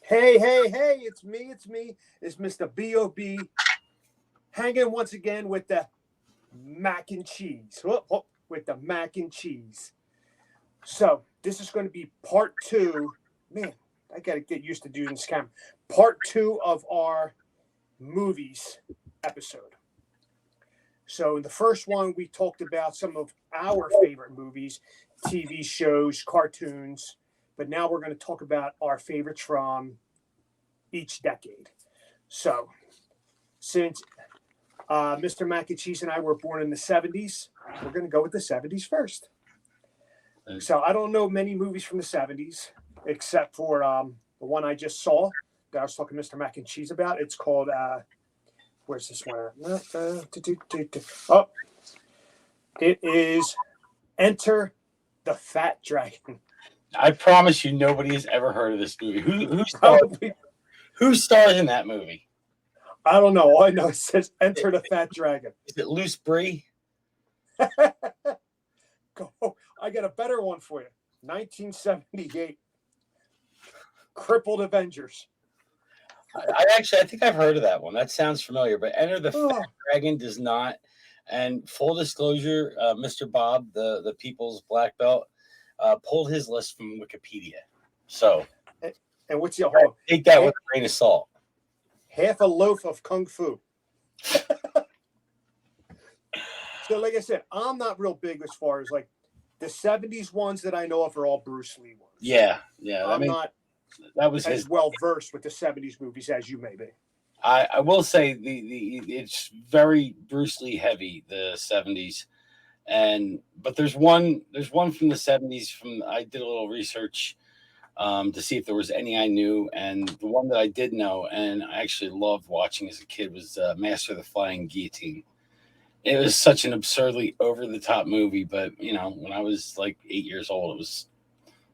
Hey, hey, hey, it's me. It's Mr. B.O.B. hanging once again with the mac and cheese. Whoop, whoop, with the mac and cheese. So, this is going to be part two. Man, I got to get used to doing this camera. Part two of our movies episode. So, in the first one, we talked about some of our favorite movies, TV shows, cartoons. But now we're going to talk about our favorites from each decade. So, since Mr. Mac and Cheese and I were born in the 70s, we're going to go with the 70s first. So, I don't know many movies from the 70s except for the one I just saw that I was talking to Mr. Mac and Cheese about. It's called, where's this one? Oh, it is Enter the Fat Dragon. I promise you, nobody has ever heard of this movie. Who stars in that movie? I don't know. All I know it says Enter the Fat Dragon. Is it Luce Brie? Go. I got a better one for you. 1978. Crippled Avengers. I think I've heard of that one. That sounds familiar, but Enter the Fat Dragon does not. And full disclosure, Mr. Bob, the People's Black Belt, pulled his list from Wikipedia. So, and what's your take that with a grain of salt. Half a loaf of kung fu. So, like I said, I'm not real big as far as like the 70s ones that I know of are all Bruce Lee ones. Yeah. I'm not that was as well versed with the 70s movies as you may be. I will say the it's very Bruce Lee heavy, the 70s. But there's one from the 70s I did a little research to see if there was any I knew, and the one that I did know and I actually loved watching as a kid was Master of the Flying Guillotine. It was such an absurdly over the top movie, but when I was like 8 years old, it was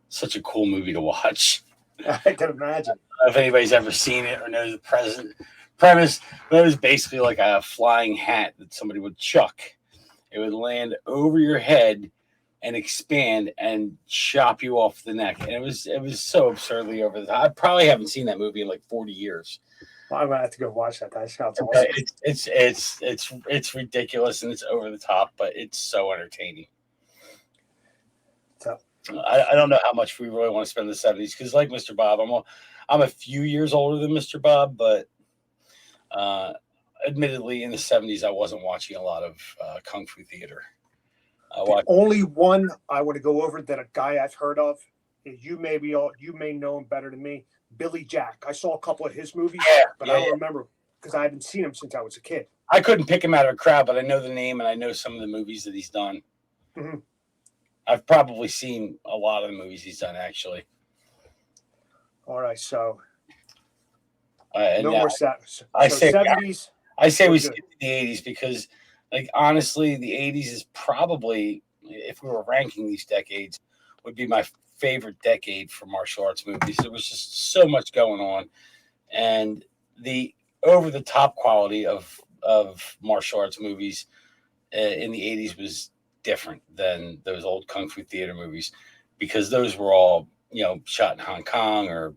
such a cool movie to watch. I can imagine. I don't know if anybody's ever seen it or knows the premise, but it was basically like a flying hat that somebody would chuck. It would land over your head and expand and chop you off the neck. And it was so absurdly over the top. I probably haven't seen that movie in like 40 years. Well, I'm gonna have to go watch that. That sounds awesome. It's ridiculous and it's over the top, but it's so entertaining. So I don't know how much we really want to spend in the 70s because, like Mr. Bob, I'm a few years older than Mr. Bob, but admittedly, in the 70s, I wasn't watching a lot of Kung Fu theater. The only one I want to go over that a guy I've heard of, you may know him better than me, Billy Jack. I saw a couple of his movies, but I don't remember because I haven't seen him since I was a kid. I couldn't pick him out of a crowd, but I know the name and I know some of the movies that he's done. Mm-hmm. I've probably seen a lot of the movies he's done, actually. All right, so no more 70s. I say we skip the 80s because, like, honestly, the 80s is probably, if we were ranking these decades, would be my favorite decade for martial arts movies. There was just so much going on, and the over-the-top quality of martial arts movies in the 80s was different than those old Kung Fu theater movies because those were all, shot in Hong Kong or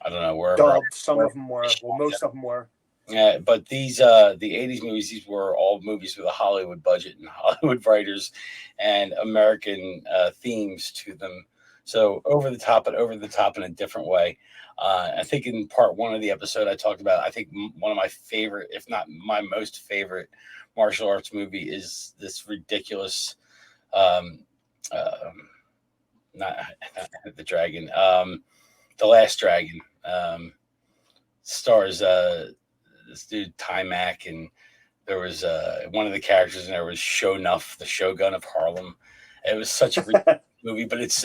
I don't know wherever. Some of them were. Well, most of them were. Yeah, but these the 80s movies, these were all movies with a Hollywood budget and Hollywood writers and American themes to them. So over the top in a different way. I think in part one of the episode I talked about, I think one of my favorite, if not my most favorite martial arts movie is this ridiculous, not the dragon, The Last Dragon. Stars this dude Timac, and there was one of the characters in there was Shonuff, the Shogun of Harlem. It was such a ridiculous movie, but it's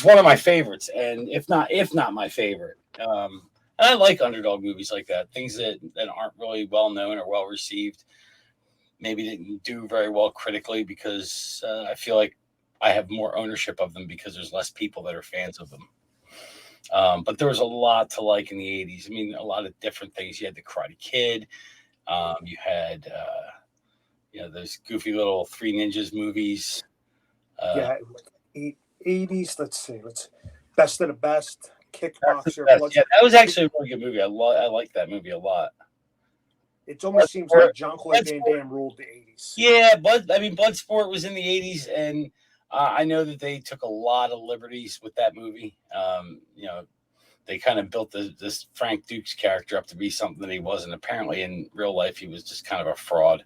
one of my favorites, and if not my favorite. And I like underdog movies like that, things that aren't really well known or well received, maybe didn't do very well critically because I feel like I have more ownership of them because there's less people that are fans of them. But there was a lot to like in the 80s. I mean, a lot of different things. You had the Karate Kid. You had, those goofy little Three Ninjas movies. 80s. Let's see. Best of the Best. kickboxer. Yeah, that was actually a really good movie. I like that movie a lot. It almost seems like Jean-Claude Van Damme ruled the 80s. Yeah, Bloodsport was in the 80s, and I know that they took a lot of liberties with that movie. They kind of built this Frank Dukes character up to be something that he wasn't. Apparently, in real life, he was just kind of a fraud.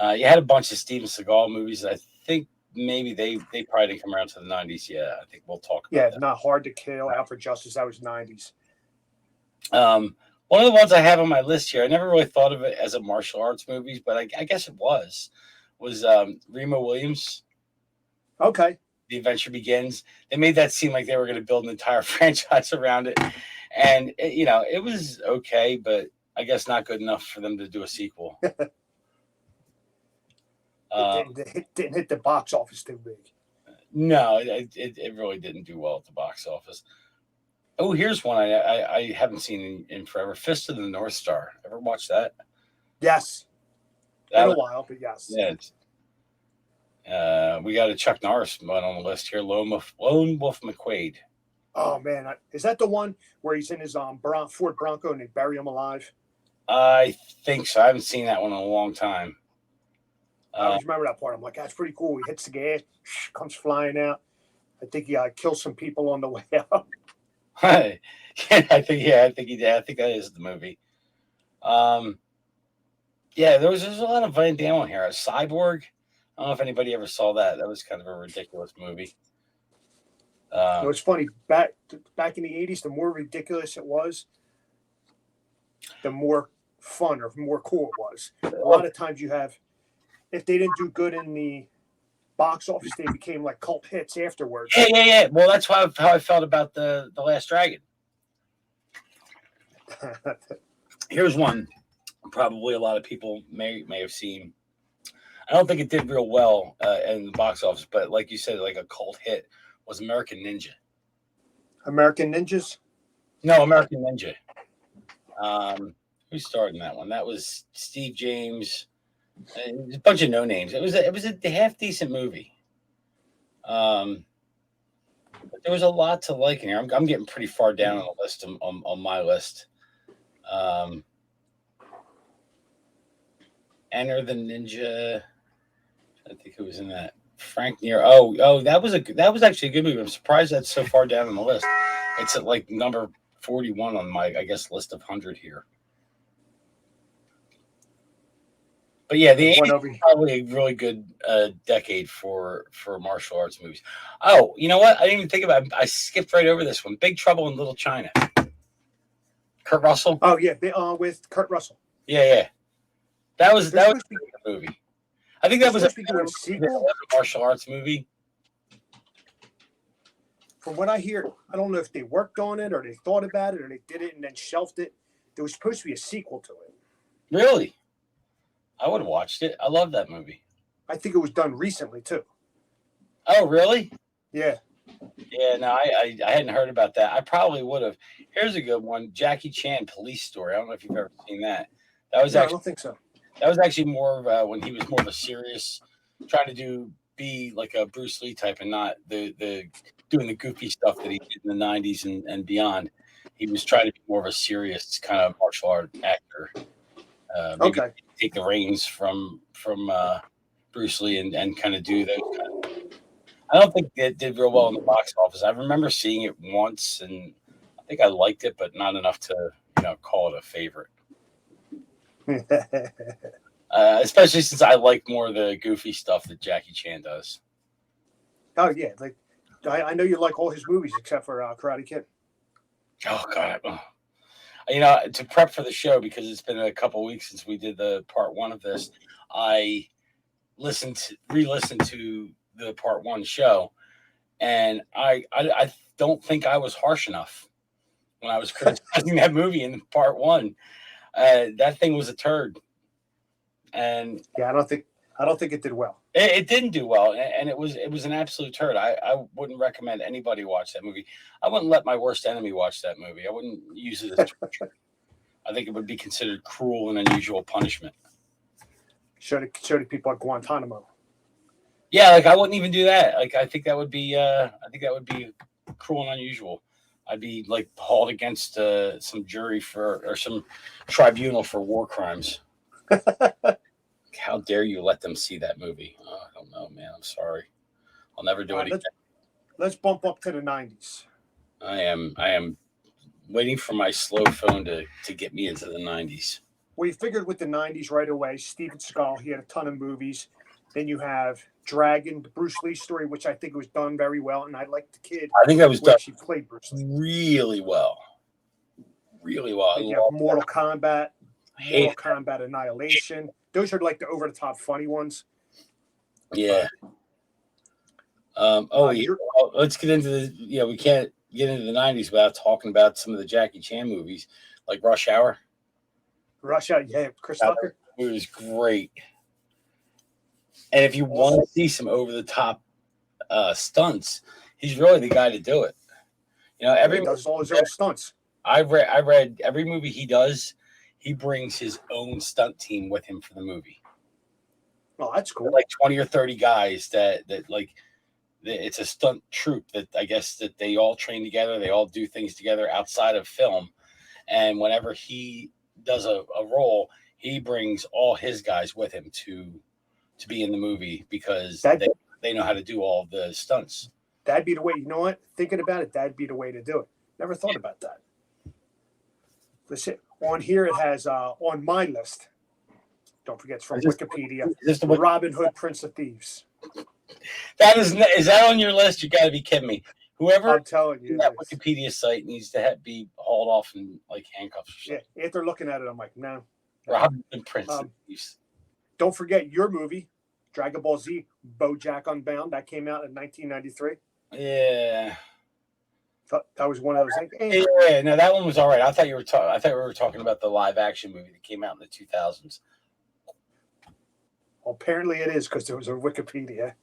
You had a bunch of Steven Seagal movies. I think maybe they probably didn't come around to the 90s. Yeah, I think we'll talk about that. Not Hard to Kill, Out for Justice. That was 90s. One of the ones I have on my list here, I never really thought of it as a martial arts movie, but I guess it was Remo Williams. Okay. The Adventure Begins. They made that seem like they were going to build an entire franchise around it. And, it was okay, but I guess not good enough for them to do a sequel. It didn't hit the box office too big. No, it really didn't do well at the box office. Oh, here's one I haven't seen in forever. Fist of the North Star. Ever watch that? Yes. In a while, but yes. Yeah. We got a Chuck Norris one on the list here. Lone Wolf McQuade. Oh man, is that the one where he's in his Ford Bronco and they bury him alive? I think so. I haven't seen that one in a long time. I always remember that part. I'm like, that's pretty cool. He hits the gas, comes flying out. I think he kills some people on the way out. I think he did. I think that is the movie. There's a lot of Van Damme on here. Cyborg. I don't know if anybody ever saw that. That was kind of a ridiculous movie. It's funny. Back in the 80s, the more ridiculous it was, the more fun or more cool it was. A lot of times if they didn't do good in the box office, they became like cult hits afterwards. Yeah. Well, that's how I felt about the Last Dragon. Here's one probably a lot of people may have seen. I don't think it did real well in the box office, but like you said, like a cult hit was American Ninja. American Ninjas? No, American Ninja. Who starred in that one? That was Steve James. A bunch of no names. It was a half decent movie. But there was a lot to like in here. I'm getting pretty far down on the list on my list. Enter the Ninja. I think who was in that? Frank Nero. Oh, that was actually a good movie. I'm surprised that's so far down on the list. It's at like number 41 on my, I guess, list of 100 here. But yeah, the 80s was probably a really good decade for martial arts movies. Oh, you know what? I didn't even think about it. I skipped right over this one. Big Trouble in Little China. Kurt Russell. Oh yeah, with Kurt Russell. Yeah. That was a good movie. I think that was a sequel martial arts movie. From what I hear, I don't know if they worked on it or they thought about it or they did it and then shelved it. There was supposed to be a sequel to it. Really? I would have watched it. I love that movie. I think it was done recently too. Oh, really? Yeah. Yeah, no, I hadn't heard about that. I probably would have. Here's a good one: Jackie Chan Police Story. I don't know if you've ever seen that. I don't think so. That was actually more of when he was more of a serious, trying to be like a Bruce Lee type, and not the doing the goofy stuff that he did in the '90s and beyond. He was trying to be more of a serious kind of martial art actor. Okay. Take the reins from Bruce Lee and kind of do those kind of. I don't think it did real well in the box office. I remember seeing it once, and I think I liked it, but not enough to call it a favorite. Especially since I like more of the goofy stuff that Jackie Chan does. Oh yeah, like I know you like all his movies except for Karate Kid. Oh God. To prep for the show, because it's been a couple weeks since we did the part one of this, I re-listened to the part one show, and I don't think I was harsh enough when I was criticizing that movie in part one. That thing was a turd, and yeah, I don't think it did well. It didn't do well, and it was an absolute turd. I wouldn't recommend anybody watch that movie. I wouldn't let my worst enemy watch that movie. I wouldn't use it as torture. I think it would be considered cruel and unusual punishment. Show the people at Guantanamo. Yeah, like I wouldn't even do that. Like I think that would be cruel and unusual. I'd be like hauled against some jury or some tribunal for war crimes. How dare you let them see that movie? Oh, I don't know, man. I'm sorry. I'll never do it again. Let's bump up to the 90s. I am waiting for my slow phone to get me into the 90s. We figured with the 90s right away. Steven Seagal, he had a ton of movies. Then you have Dragon, the Bruce Lee story, which I think was done very well. And I liked the kid. I think that was done. She played Bruce Lee really well. Really well. And you have Mortal Kombat, Mortal Kombat Annihilation. Those are like the over-the-top funny ones. Yeah. Let's get into the. Yeah, we can't get into the 90s without talking about some of the Jackie Chan movies, like Rush Hour. Rush Hour, yeah, Chris Tucker. It was great. And if you want to see some over-the-top stunts, he's really the guy to do it. You know, He does all his own stunts. I read every movie he does. He brings his own stunt team with him for the movie. Oh, that's cool. Like 20 or 30 guys that like it's a stunt troupe that I guess that they all train together. They all do things together outside of film. And whenever he does a role, he brings all his guys with him to be in the movie because they know how to do all the stunts. That'd be the way. You know what? Thinking about it, that'd be the way to do it. Never thought about that. Listen, on here it has on my list. Don't forget, it's from Wikipedia. Robin Hood, Prince of Thieves. That is that on your list? You got to be kidding me. Whoever I'm telling you, that Wikipedia site needs to be hauled off in like handcuffs or something. Yeah, after looking at it, I'm like, no. Robin Hood, Prince of Thieves. Don't forget your movie, Dragon Ball Z, BoJack Unbound. That came out in 1993. Yeah. That was one of those things. Yeah, no, that one was all right. I thought we were talking about the live action movie that came out in the 2000s. Well, apparently it is because there was a Wikipedia.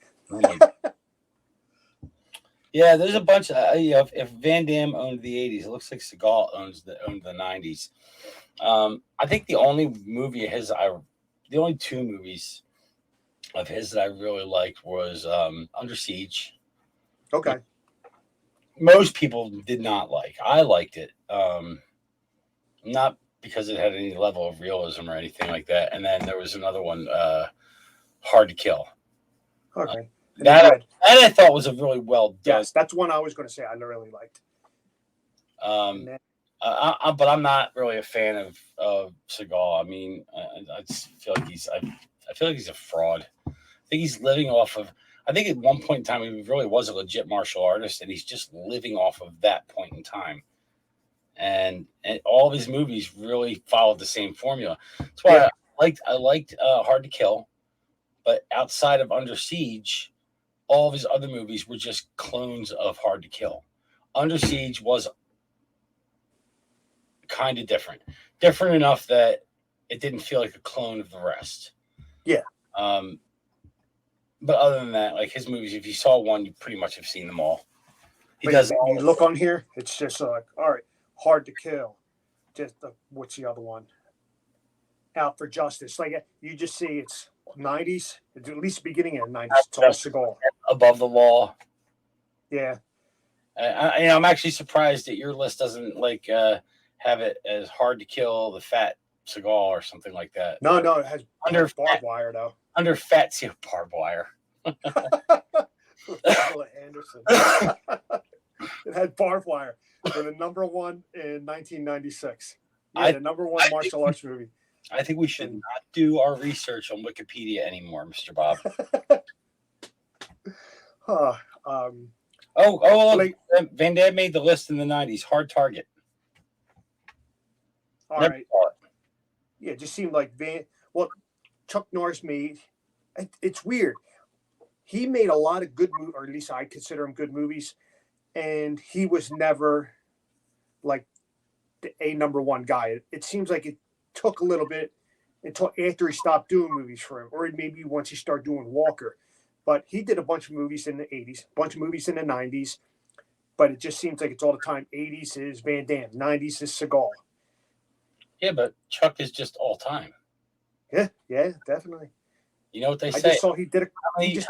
Yeah, there's a bunch. If Van Damme owned the 80s, it looks like Seagal owned the 90s. I think the only movie of his, the only two movies of his that I really liked was Under Siege. Okay. Most people did not like. I liked it. Not because it had any level of realism or anything like that. And then there was another one, Hard to Kill. Okay. That I thought was a really well done. Yes, that's one I was going to say I really liked. But I'm not really a fan of Seagal. I mean, I just feel like I feel like he's a fraud. I think he's living off of. I think at one point in time he really was a legit martial artist, and he's just living off of that point in time. And all of his movies really followed the same formula. That's why I liked Hard to Kill, but outside of Under Siege, all of his other movies were just clones of Hard to Kill. Under Siege was kind of different enough that it didn't feel like a clone of the rest. Yeah. But other than that, like his movies, if you saw one, you pretty much have seen them all. He does. You look on here, it's just like, all right, Hard to Kill. Just what's the other one? Out for Justice. Like you just see, it's 90s, at least beginning of the 90s. It's all Seagal. Above the Law. Yeah. I'm actually surprised that your list doesn't like have it as Hard to Kill, the Fat Seagal or something like that. No, it has under barbed wire though. Under Fat Seal barbed wire. Anderson. It had barbed wire for the number one in 1996. Yeah, the number one martial arts movie. I think we should not do our research on Wikipedia anymore, Mr. Bob. Van Damme made the list in the 90s. Hard Target. All right. Yeah, it just seemed like Chuck Norris made. It's weird. He made a lot of good movies, or at least I consider him good movies, and he was never like a number one guy. It seems like it took a little bit until after he stopped doing movies for him, or maybe once he started doing Walker. But he did a bunch of movies in the 80s, a bunch of movies in the 90s, but it just seems like it's all the time. 80s is Van Damme, 90s is Seagal. Yeah, but Chuck is just all time. Yeah, definitely. You know what they say? I just saw he did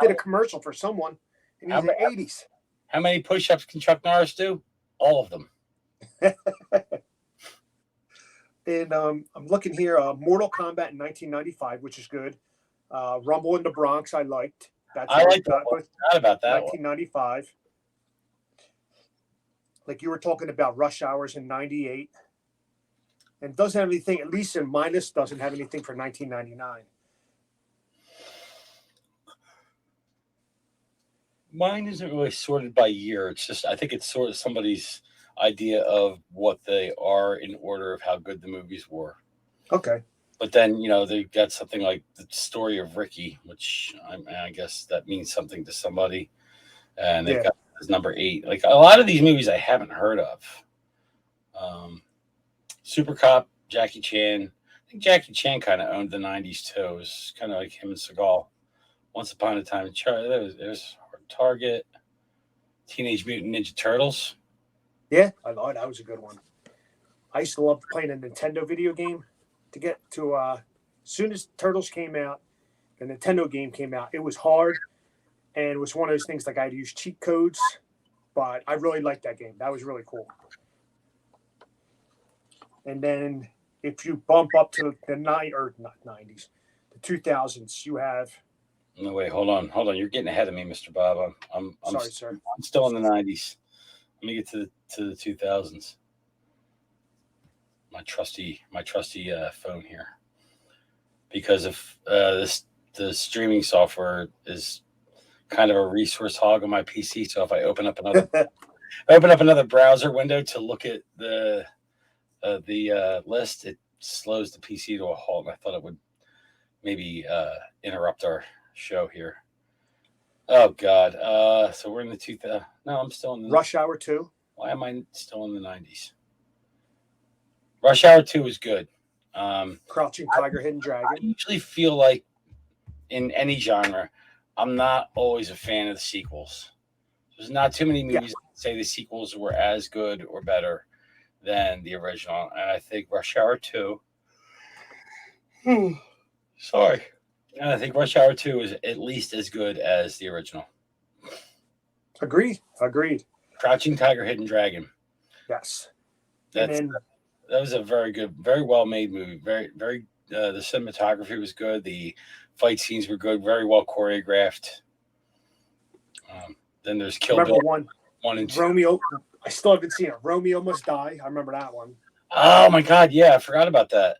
a commercial for someone in the 80s. How many push-ups can Chuck Norris do? All of them. And I'm looking here, Mortal Kombat in 1995, which is good. Rumble in the Bronx, I liked. That's I like that that one. with Not about that one. 1995. Like you were talking about Rush Hours in 98. And doesn't have anything, at least in my list, doesn't have anything for 1999. Mine isn't really sorted by year. It's just I think it's sort of somebody's idea of what they are in order of how good the movies were. Okay. But then they got something like the story of Ricky, which I guess that means something to somebody, and they've Yeah. got as number 8. Like a lot of these movies I haven't heard of. Super Cop, Jackie Chan. I think Jackie Chan kind of owned the '90s too. It was kind of like him and Seagal. Once Upon a Time in China. There's Target, Teenage Mutant Ninja Turtles. Yeah, I thought that was a good one. I used to love playing a Nintendo video game. To get to as soon as Turtles came out, the Nintendo game came out. It was hard, and it was one of those things like I had to use cheat codes. But I really liked that game. That was really cool. And then if you bump up to the not 90s, the 2000s, you have. No, wait, hold on. You're getting ahead of me, Mr. Bob. I'm Sorry, sir. I'm still in the '90s. Let me get to the 2000s. My trusty phone here, because of the streaming software is kind of a resource hog on my PC. So if I open up another browser window to look at the list, it slows the PC to a halt. And I thought it would maybe interrupt our show here. Oh God! So we're in the 2000. No, I'm still in the Rush Hour 2. Why am I still in the '90s? Rush Hour 2 is good. Crouching Tiger, Hidden Dragon. I usually feel like in any genre, I'm not always a fan of the sequels. There's not too many movies that say the sequels were as good or better than the original, and I think Rush Hour 2. Sorry. And I think Rush Hour 2 is at least as good as the original. Agreed. Crouching Tiger, Hidden Dragon. Yes. That was a very good, very well made movie. Very, very. The cinematography was good. The fight scenes were good. Very well choreographed. Then there's Kill Bill 1 and 2. Romeo. I still haven't seen it. Romeo Must Die. I remember that one. Oh my God! Yeah, I forgot about that.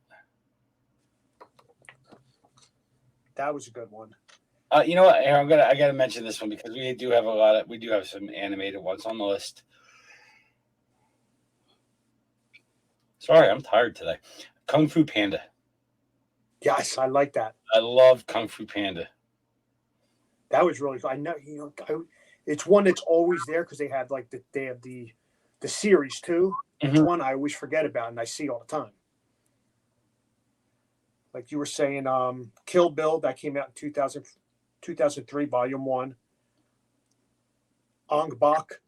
That was a good one. You know what? I gotta mention this one because we do have some animated ones on the list. Sorry, I'm tired today. Kung Fu Panda. Yes, I like that. I love Kung Fu Panda. That was really fun. I know, it's one that's always there because they have the series too. Mm-hmm. It's one I always forget about and I see all the time. Like you were saying, Kill Bill that came out in 2003, Volume 1. Ong Bak,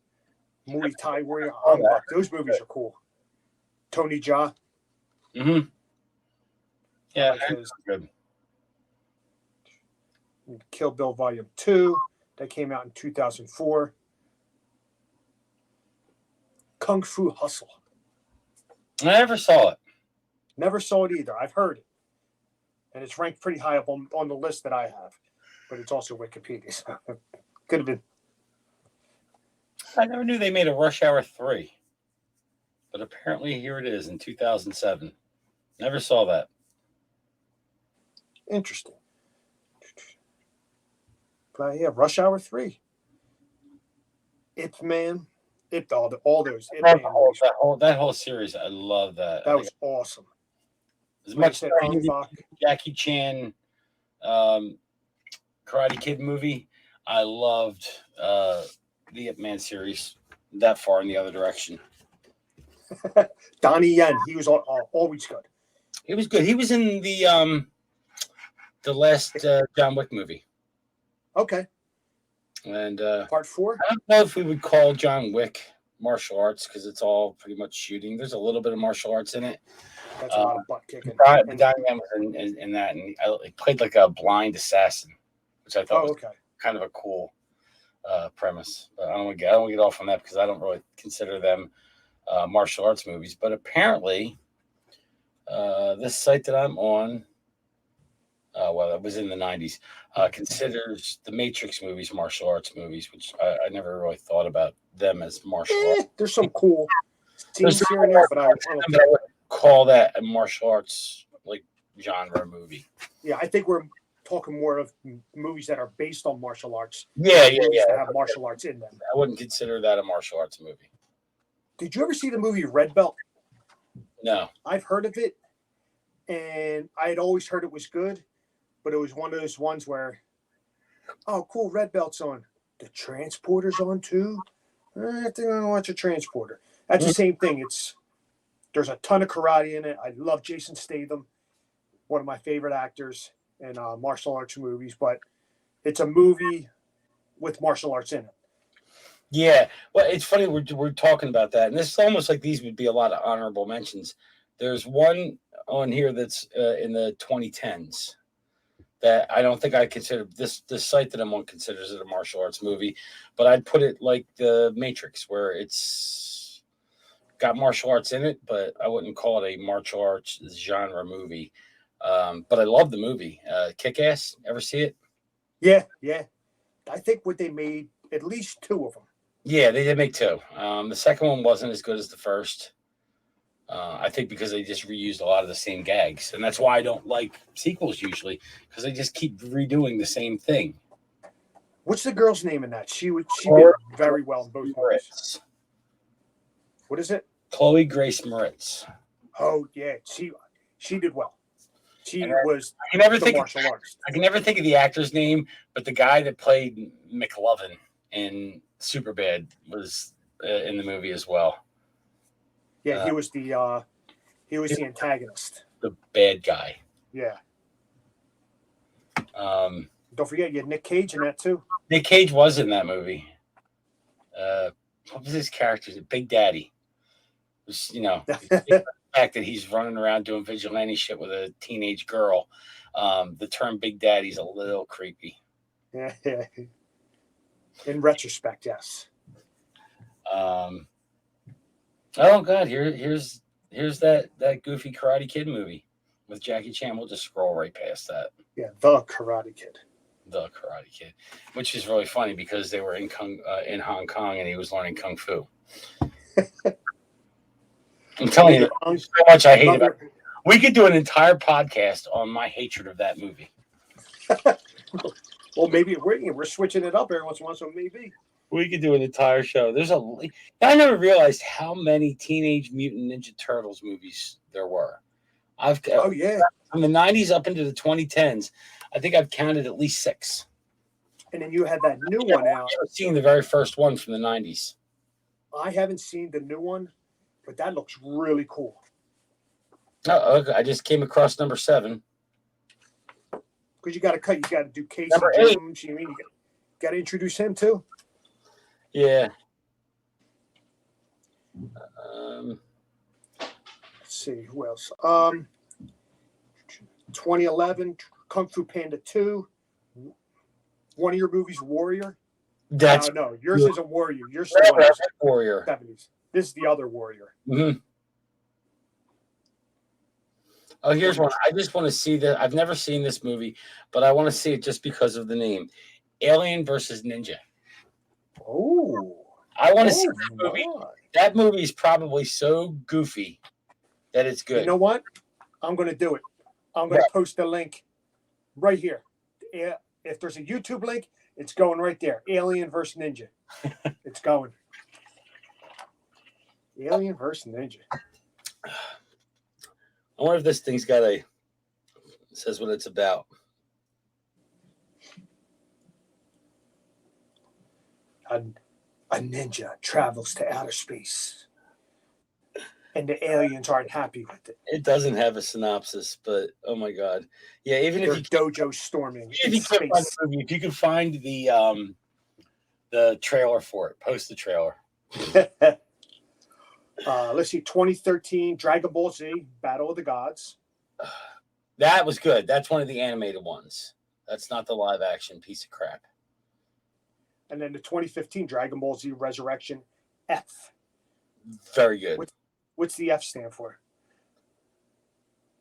Muay Thai Warrior. Ong Bak. Those movies are cool. Tony Jaa. Mm-hmm. Yeah, that's good. Kill Bill Volume 2 that came out in 2004. Kung Fu Hustle. I never saw it. Never saw it either. I've heard it. And it's ranked pretty high up on the list that I have. But it's also Wikipedia. So could have been. I never knew they made a Rush Hour 3. But apparently here it is in 2007. Never saw that. Interesting. But yeah, Rush Hour 3. Ip Man. All those. Ip Man that whole series, I love that. That was awesome. As much as Jackie Chan Karate Kid movie, I loved the Ip Man series that far in the other direction. Donnie Yen, he was always good. He was good. He was in the last John Wick movie. Okay. And Part 4? I don't know if we would call John Wick martial arts because it's all pretty much shooting. There's a little bit of martial arts in it. That's a lot of butt kicking. Donnie Yen was in that, and he played like a blind assassin, which I thought was kind of a cool premise. But I don't want to get off on that because I don't really consider them martial arts movies. But apparently, this site that I'm on, well, it was in the 90s, considers the Matrix movies martial arts movies, which I never really thought about them as martial arts. There's some cool There's scenes here and there, but I don't But I wouldn't call that a martial arts like genre movie. yeah, I think we're talking more of movies that are based on martial arts. Yeah. That have martial arts in them. I wouldn't consider that a martial arts movie. Did you ever see the movie Red Belt? No. I've heard of it, and I had always heard it was good, but it was one of those ones where, oh, cool, Red Belt's on. The Transporter's on too? I think I want a Transporter. That's the same thing. There's a ton of karate in it. I love Jason Statham, one of my favorite actors in martial arts movies, but it's a movie with martial arts in it. Yeah, well, it's funny we're talking about that, and this is almost like these would be a lot of honorable mentions. There's one on here that's in the 2010s that I don't think I consider this site that I'm on considers it a martial arts movie, but I'd put it like the Matrix, where it's got martial arts in it, but I wouldn't call it a martial arts genre movie. But I love the movie. Kick-Ass. Ever see it? Yeah. I think what they made, at least 2 of them. Yeah, they did make 2. The second one wasn't as good as the first. I think because they just reused a lot of the same gags, and that's why I don't like sequels usually, because they just keep redoing the same thing. What's the girl's name in that? She did very well in both movies. What is it? Chloe Grace Moretz. Oh yeah, she did well. She was I can never the think martial arts. I can never think of the actor's name, but the guy that played McLovin in Superbad was in the movie as well. Yeah, he was the antagonist. The bad guy. Yeah. Don't forget you had Nick Cage in that too. Nick Cage was in that movie. What was his character? Big Daddy. It was, the fact that he's running around doing vigilante shit with a teenage girl. The term Big Daddy's a little creepy. Yeah. In retrospect, yes. Oh God, here's that goofy Karate Kid movie with Jackie Chan. We'll just scroll right past that. Yeah, The Karate Kid. The Karate Kid, which is really funny because they were in Hong Kong and he was learning kung fu. I'm telling you, so much I hate about it. We could do an entire podcast on my hatred of that movie. Well, maybe we're switching it up every once in a while, so maybe. We could do an entire show. I never realized how many Teenage Mutant Ninja Turtles movies there were. Oh yeah. From the 90s up into the 2010s, I think I've counted at least 6. And then you had that new one out. I've seen the very first one from the 90s. I haven't seen the new one, but that looks really cool. Oh, okay. I just came across number 7. Because you got to do Casey Number Jones. You got to introduce him too. Yeah. Let's see who else. 2011 Kung Fu Panda 2. One of your movies, Warrior. No, yours is a Warrior. Yours is Warrior. 70s. This is the other Warrior. Mm-hmm. Oh, here's one. I just want to see that. I've never seen this movie, but I want to see it just because of the name. Alien versus Ninja. Oh. I want to see that movie. That movie is probably so goofy that it's good. You know what? I'm going to do it. I'm going to post the link right here. If there's a YouTube link, it's going right there. Alien versus Ninja. It's going. Alien versus Ninja. I wonder if this thing's says what it's about. A ninja travels to outer space, and the aliens aren't happy with it. It doesn't have a synopsis, but oh my god, yeah! Even if dojo storming, if you can find the trailer for it, post the trailer. Let's see, 2013 Dragon Ball Z Battle of the Gods. That was good. That's one of the animated ones. That's not the live action piece of crap. And then the 2015 Dragon Ball Z Resurrection F. Very good. What's the F stand for?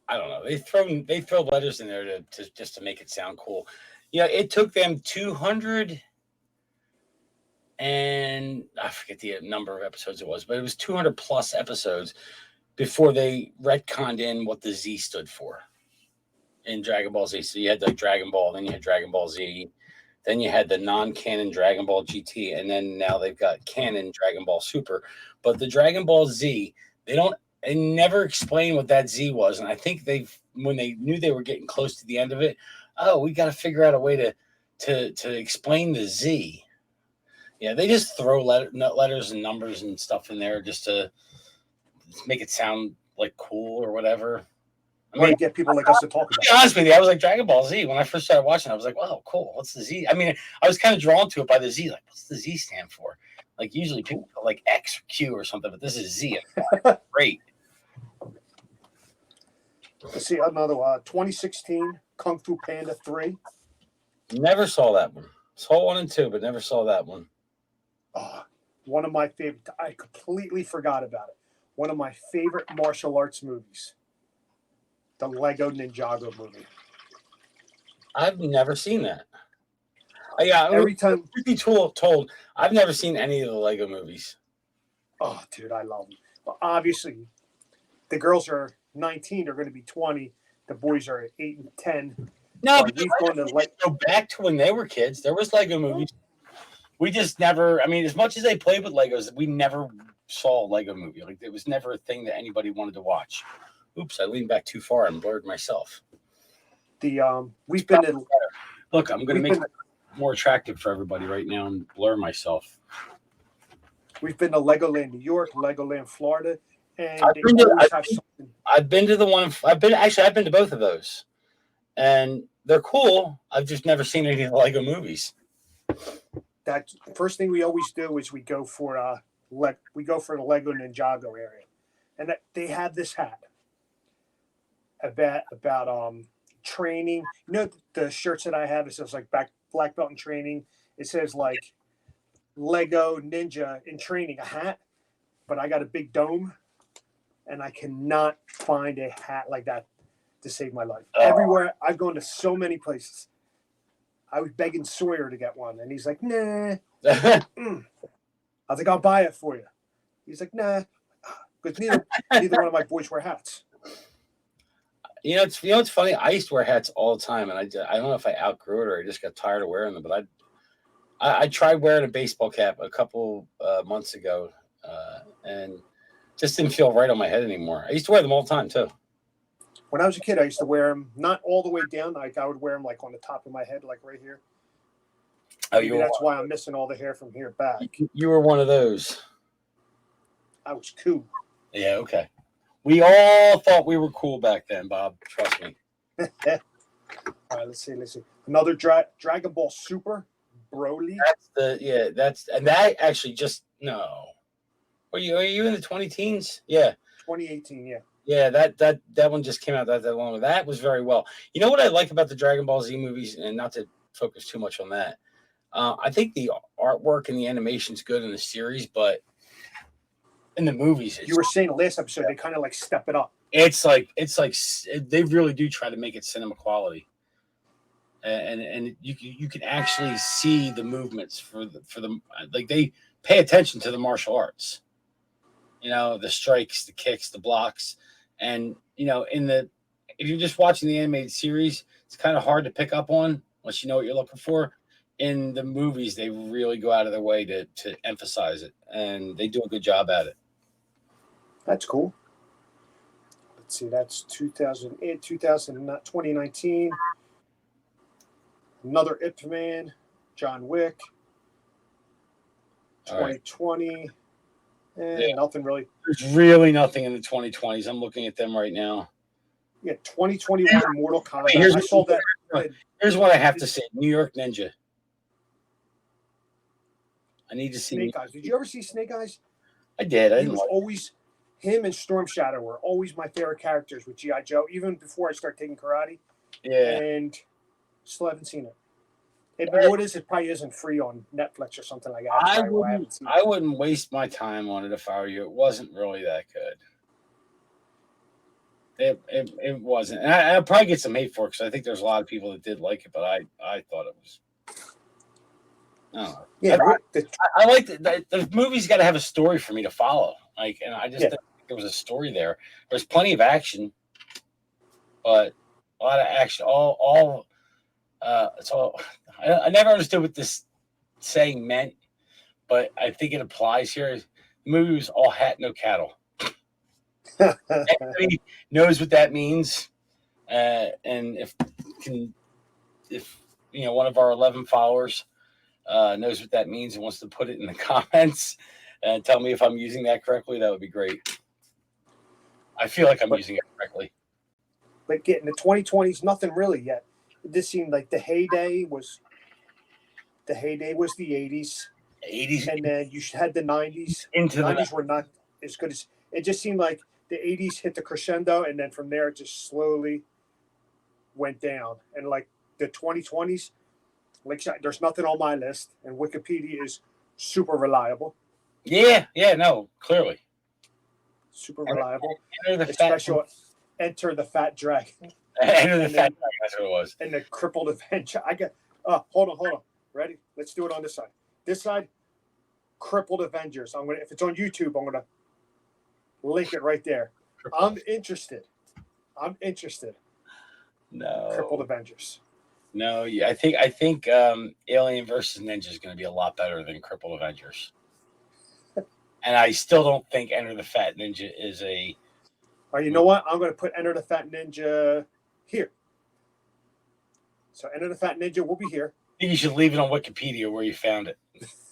I don't know. They throw letters in there to just to make it sound cool. You know, it took them 200 and I forget the number of episodes it was, but it was 200 plus episodes before they retconned in what the Z stood for in Dragon Ball Z. So you had like Dragon Ball, then you had Dragon Ball Z, then you had the non-canon Dragon Ball GT, and then now they've got canon Dragon Ball Super. But the Dragon Ball Z, they never explain what that Z was. And I think when they knew they were getting close to the end of it, we got to figure out a way to explain the Z. Yeah, they just throw letters and numbers and stuff in there just to make it sound like cool or whatever. I mean, get people like us to talk about. To be honest with you, I was like Dragon Ball Z when I first started watching. I was like, "Wow, cool! What's the Z?" I mean, I was kind of drawn to it by the Z. Like, what's the Z stand for? Like, usually people put like X or Q or something, but this is Z. Great. Let's see another 2016 Kung Fu Panda 3. Never saw that one. Saw 1 and 2, but never saw that one. Oh, one of my favorite. I completely forgot about it. One of my favorite martial arts movies. The Lego Ninjago movie. I've never seen that. Yeah, every time. Truth be told, I've never seen any of the Lego movies. Oh, dude, I love them. But obviously, the girls are 19. They're going to be 20. The boys are 8 and 10. No, but we've gone to go back to when they were kids. There was Lego movies. We just never. I mean, as much as they played with Legos, we never saw a Lego movie. Like it was never a thing that anybody wanted to watch. Oops, I leaned back too far and blurred myself. We've been to look. I'm going to make it more attractive for everybody right now and blur myself. We've been to Legoland, New York, Legoland, Florida, and I've been to the one. I've been to both of those, and they're cool. I've just never seen any of the Lego movies. That first thing we always do is we go for the Lego Ninjago area, and they have this hat about training. You know the shirts that I have, it says like black belt in training. It says like Lego Ninja in training, a hat, but I got a big dome and I cannot find a hat like that to save my life. Everywhere I've gone to so many places. I was begging Sawyer to get one and he's like, nah. I was like, I'll buy it for you. He's like, nah, because neither one of my boys wear hats. You know, it's funny. I used to wear hats all the time, and I don't know if I outgrew it or I just got tired of wearing them. But I tried wearing a baseball cap a couple months ago, and just didn't feel right on my head anymore. I used to wear them all the time too. When I was a kid, I used to wear them not all the way down. Like I would wear them like on the top of my head, like right here. Oh, that's why I'm missing all the hair from here back. You were one of those. I was cool. Yeah. Okay. We all thought we were cool back then, Bob. Trust me. All right, let's see. Another Dragon Ball Super Broly. That actually just no. Are you in the 20-teens? Yeah. 2018, yeah. Yeah, that one just came out that long ago. That was very well. You know what I like about the Dragon Ball Z movies, and not to focus too much on that. I think the artwork and the animation's good in the series, but in the movies, you were saying last episode, they kind of like step it up. It's like they really do try to make it cinema quality, and you can actually see the movements for the like they pay attention to the martial arts. You know, the strikes, the kicks, the blocks, and you know, if you're just watching the animated series, it's kind of hard to pick up on unless you know what you're looking for. In the movies, they really go out of their way to emphasize it, and they do a good job at it. That's cool. Let's see, that's 2019. Another Ip Man, John Wick. 2020. Right. Nothing really. There's really nothing in the 2020s. I'm looking at them right now. Yeah, 2021 Mortal Kombat. I saw that. Here's what I have to say: New York Ninja. I need to see Snake Eyes. Did you ever see Snake Eyes? I did. He was always him and Storm Shadow were always my favorite characters with G.I. Joe, even before I started taking karate. Yeah. And still haven't seen it. What is it? Probably isn't free on Netflix or something like that. I wouldn't waste my time on it if I were you. It wasn't really that good. It wasn't. And I'll probably get some hate for it because I think there's a lot of people that did like it, but I thought it was. I don't know. Yeah, I like the movie's got to have a story for me to follow. Like, and I just didn't think there was a story there. There's plenty of action, but a lot of action. So I never understood what this saying meant, but I think it applies here. The movie was all hat, no cattle. Everybody knows what that means, and if one of our 11 followers knows what that means and wants to put it in the comments and tell me if I'm using that correctly, that would be great. I feel like I'm using it correctly. But getting the 2020s, nothing really yet. It just seemed like the heyday was the 80s. 80s, and then you had the 90s. Into the 90s were not as good as it. Just seemed like the 80s hit the crescendo, and then from there it just slowly went down. And like the 2020s, like there's nothing on my list, and Wikipedia is super reliable. Yeah, no, clearly super reliable. Especially Enter the Fat Dragon. Enter the Fat Dragon. That's what it was. And the Crippled Avenger. Hold on. Ready? Let's do it on this side. This side, Crippled Avengers. If it's on YouTube, I'm gonna link it right there. I'm interested. No. Crippled Avengers. No, yeah, I think Alien versus Ninja is going to be a lot better than Crippled Avengers. And I still don't think Enter the Fat Ninja is a. Oh, you know what? I'm going to put Enter the Fat Ninja here. So Enter the Fat Ninja will be here. I think you should leave it on Wikipedia where you found it.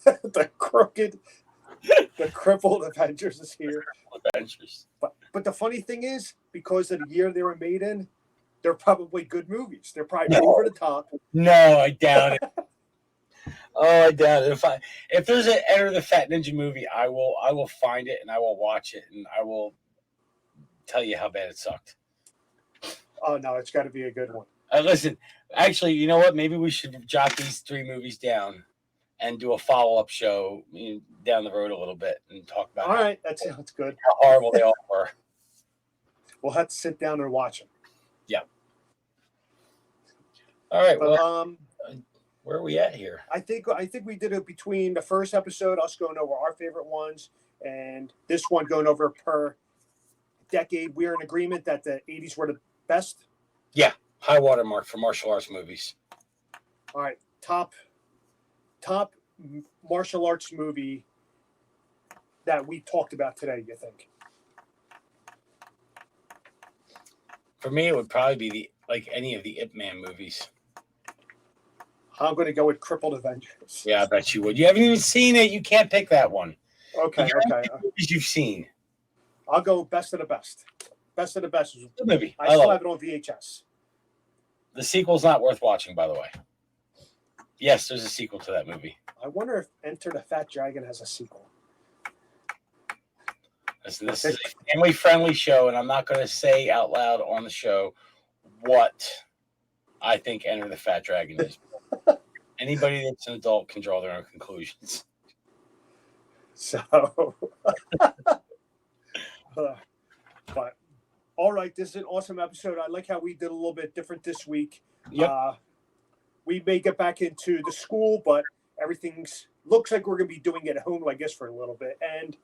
The Crippled Avengers is here. Avengers. But the funny thing is, because of the year they were made in, they're probably good movies. They're probably over the top. No, I doubt it. I doubt it. If there's an Enter the Fat Ninja movie, I will find it and I will watch it and I will tell you how bad it sucked. Oh no, it's got to be a good one. Listen, actually, you know what? Maybe we should jot these 3 movies down and do a follow-up show down the road a little bit and talk about. All right, that sounds good. How horrible they all were. We'll have to sit down and watch them. Yeah. All right. But, well, where are we at here? I think we did it between the first episode, us going over our favorite ones, and this one going over per decade. We're in agreement that the 80s were the best. Yeah, high watermark for martial arts movies. All right, top martial arts movie that we talked about today, you think? For me, it would probably be any of the Ip Man movies. I'm going to go with Crippled Avengers. Yeah, I bet you would. You haven't even seen it. You can't pick that one. Okay. Movies you've seen. I'll go Best of the Best. Best of the Best. Good movie. I still have it on VHS. The sequel's not worth watching, by the way. Yes, there's a sequel to that movie. I wonder if Enter the Fat Dragon has a sequel. Listen, this is a family-friendly show, and I'm not going to say out loud on the show what I think Enter the Fat Dragon is. Anybody that's an adult can draw their own conclusions. So, but all right, this is an awesome episode. I like how we did a little bit different this week. Yep. We may get back into the school, but everything's looks like we're going to be doing it at home, I guess, for a little bit. And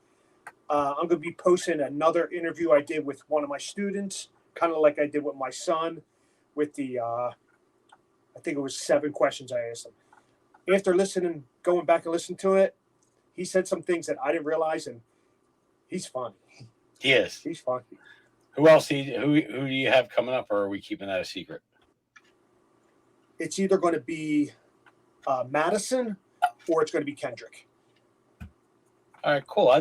I'm going to be posting another interview I did with one of my students, kind of like I did with my son, with the I think it was 7 questions I asked him. After going back and listening to it, he said some things that I didn't realize, and he's funny. He is. He's funny. Who else? Who do you have coming up, or are we keeping that a secret? It's either going to be Madison or it's going to be Kendrick. All right, cool.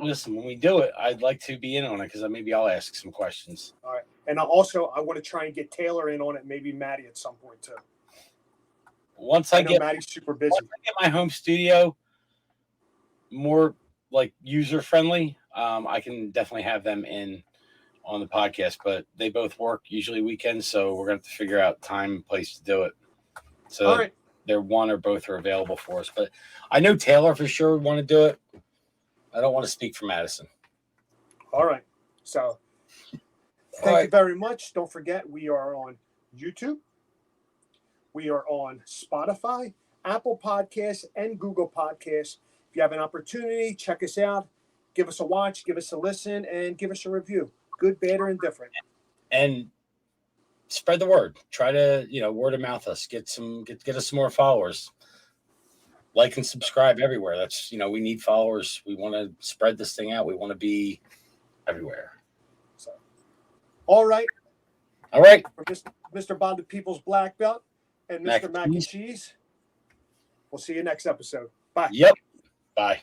Listen, when we do it, I'd like to be in on it because maybe I'll ask some questions. All right. And I want to try and get Taylor in on it, maybe Maddie at some point too. Once I get Maddie's super busy. Once I get my home studio more user friendly, I can definitely have them in on the podcast. But they both work usually weekends, so we're gonna have to figure out time and place to do it. So all right. they're one or both are available for us. But I know Taylor for sure would want to do it. I don't want to speak for Madison. All right. So thank you very much. Don't forget, we are on YouTube. We are on Spotify, Apple Podcasts, and Google Podcasts. If you have an opportunity, check us out. Give us a watch, give us a listen, and give us a review. Good, bad, or indifferent. And spread the word. Try to, word of mouth us. Get us some more followers. Like and subscribe everywhere. That's, we need followers. We want to spread this thing out. We want to be everywhere. So, all right. All right. For Mr. Bob the People's Black Belt and Mr. Mac and Cheese. We'll see you next episode. Bye. Yep. Bye.